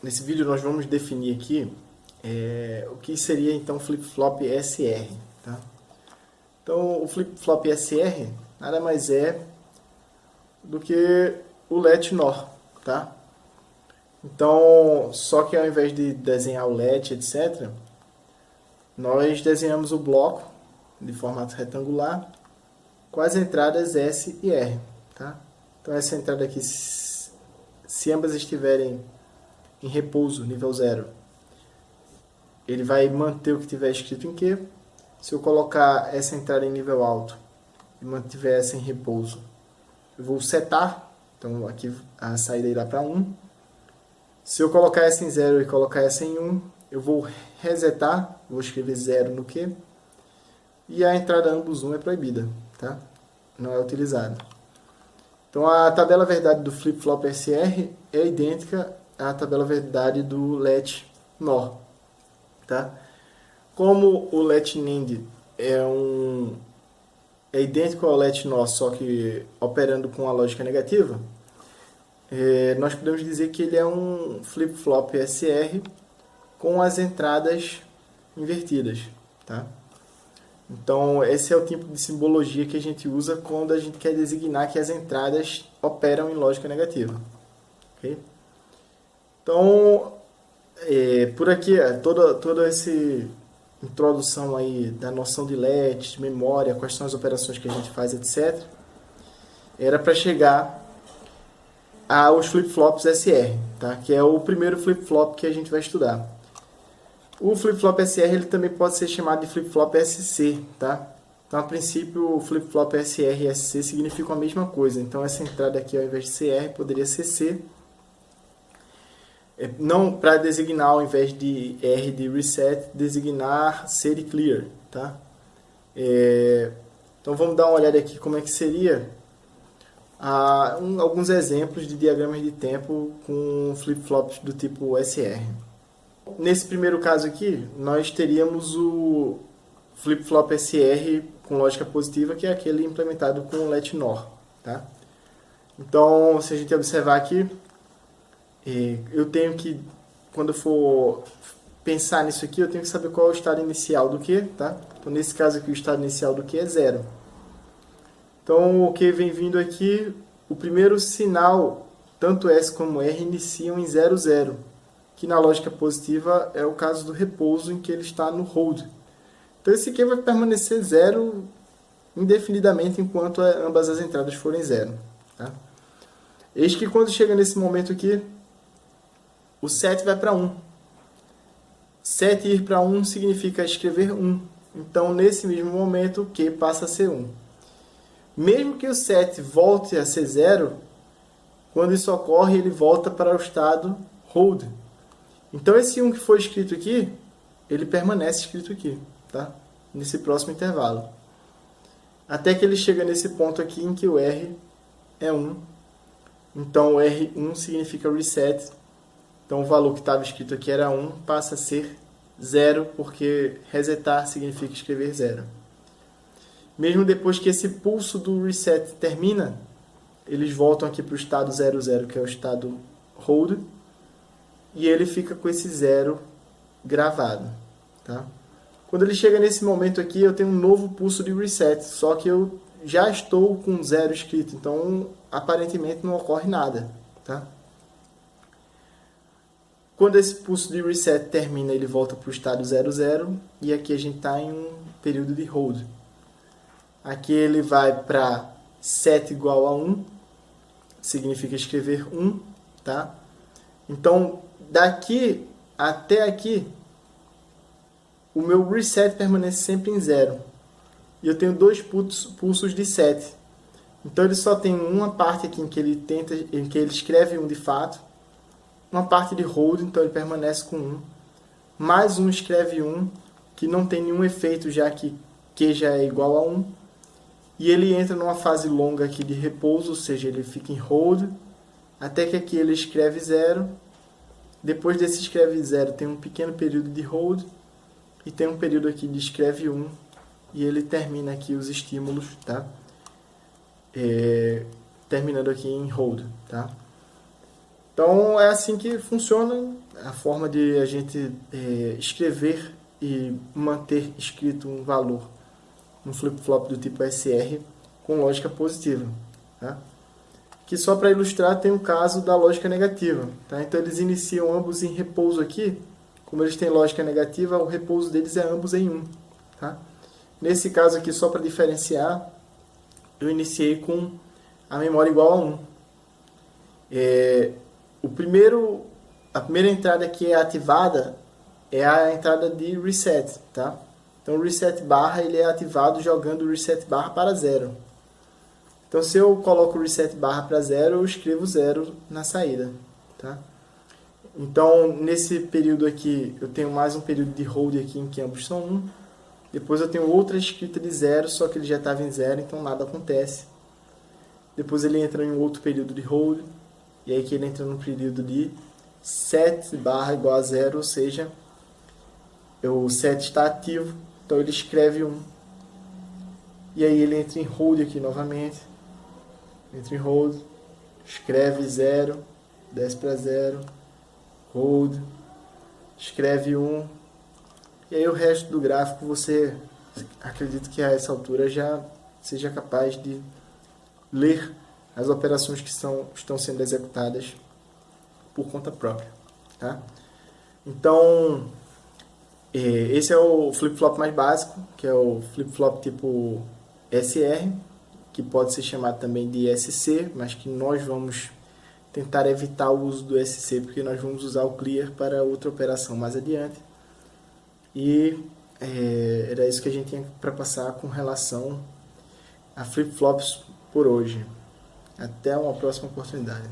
nesse vídeo nós vamos definir aqui o que seria então flip-flop SR, tá? Então o flip-flop SR nada mais é do que o let NOR, tá? Então, só que ao invés de desenhar o let, etc., nós desenhamos o bloco de formato retangular com as entradas S e R, tá? Então essa entrada aqui, se ambas estiverem em repouso, nível 0, ele vai manter o que tiver escrito em Q. Se eu colocar essa entrada em nível alto e mantiver essa em repouso, eu vou setar, então aqui a saída irá para 1. Se eu colocar essa em 0 e colocar essa em 1, eu vou resetar, vou escrever 0 no Q, e a entrada ambos 1 é proibida, tá? Não é utilizada. Então a tabela verdade do flip-flop SR é idêntica à tabela verdade do let NOR, tá? Como o let NAND é idêntico ao let NOR, só que operando com a lógica negativa, nós podemos dizer que ele é um flip-flop SR com as entradas invertidas, tá? Então, esse é o tipo de simbologia que a gente usa quando a gente quer designar que as entradas operam em lógica negativa. Okay? Então, por aqui, toda essa introdução aí da noção de let, de memória, quais são as operações que a gente faz, etc., era para chegar aos flip-flops SR, tá? Que é o primeiro flip-flop que a gente vai estudar. O flip-flop SR ele também pode ser chamado de flip-flop SC, tá? Então, a princípio, o flip-flop SR e SC significam a mesma coisa. Então, essa entrada aqui, ao invés de CR, poderia ser C. Não para designar, ao invés de R de reset, designar C de clear, tá? Então, vamos dar uma olhada aqui como é que seria alguns exemplos de diagramas de tempo com flip-flops do tipo SR. Nesse primeiro caso aqui, nós teríamos o flip-flop SR com lógica positiva, que é aquele implementado com o let NOR, tá? Então, se a gente observar aqui, eu tenho que, quando eu for pensar nisso aqui, eu tenho que saber qual é o estado inicial do Q, tá? Então, nesse caso aqui, o estado inicial do Q é 0. Então, o que vem vindo aqui, o primeiro sinal, tanto S como R, iniciam em 0, 0. Que na lógica positiva é o caso do repouso em que ele está no hold. Então esse aqui vai permanecer 0 indefinidamente enquanto ambas as entradas forem 0. Tá? Eis que quando chega nesse momento aqui, o set vai para 1. Set ir para 1 significa escrever 1. Então nesse mesmo momento o Q passa a ser 1. Mesmo que o set volte a ser 0, quando isso ocorre ele volta para o estado hold. Então, esse 1 que foi escrito aqui, ele permanece escrito aqui, tá? Nesse próximo intervalo. Até que ele chega nesse ponto aqui em que o R é 1. Então, o R1 significa reset. Então, o valor que estava escrito aqui era 1, passa a ser 0, porque resetar significa escrever 0. Mesmo depois que esse pulso do reset termina, eles voltam aqui para o estado 00, que é o estado hold. E ele fica com esse 0 gravado, tá? Quando ele chega nesse momento aqui, eu tenho um novo pulso de reset, só que eu já estou com 0 escrito, então aparentemente não ocorre nada, tá? Quando esse pulso de reset termina, ele volta para o estado 00, e aqui a gente está em um período de hold. Aqui ele vai para set igual a 1, significa escrever 1, tá? Então, daqui até aqui, o meu reset permanece sempre em 0. E eu tenho dois pulsos de set. Então, ele só tem uma parte aqui em que ele escreve 1 de fato, uma parte de hold, então ele permanece com 1, mais um escreve 1, que não tem nenhum efeito, já que Q já é igual a 1, e ele entra numa fase longa aqui de repouso, ou seja, ele fica em hold, até que aqui ele escreve 0. Depois desse escreve 0 tem um pequeno período de hold e tem um período aqui de escreve 1 e ele termina aqui os estímulos, tá? Terminando aqui em hold, tá? Então é assim que funciona a forma de a gente escrever e manter escrito um valor no flip-flop do tipo SR com lógica positiva. Tá? Que só para ilustrar tem um caso da lógica negativa. Tá? Então eles iniciam ambos em repouso aqui. Como eles têm lógica negativa, o repouso deles é ambos em 1. Tá? Nesse caso aqui, só para diferenciar, eu iniciei com a memória igual a 1. A primeira entrada que é ativada é a entrada de reset. Tá? Então o reset barra ele é ativado jogando o reset barra para 0. Então se eu coloco o reset barra para 0, eu escrevo 0 na saída. Tá? Então nesse período aqui eu tenho mais um período de hold aqui em que ambos são 1. Depois eu tenho outra escrita de 0, só que ele já estava em 0, então nada acontece. Depois ele entra em outro período de hold, e aí que ele entra no período de set barra igual a 0, ou seja, o set está ativo, então ele escreve 1. E aí ele entra em hold aqui novamente, entra em hold, escreve 0, desce para 0, hold, escreve 1. E aí o resto do gráfico você acredita que a essa altura já seja capaz de ler as operações que estão sendo executadas por conta própria. Tá? Então, esse é o flip-flop mais básico, que é o flip-flop tipo SR, que pode ser chamado também de SC, mas que nós vamos tentar evitar o uso do SC, porque nós vamos usar o clear para outra operação mais adiante. E era isso que a gente tinha para passar com relação a flip-flops por hoje. Até uma próxima oportunidade.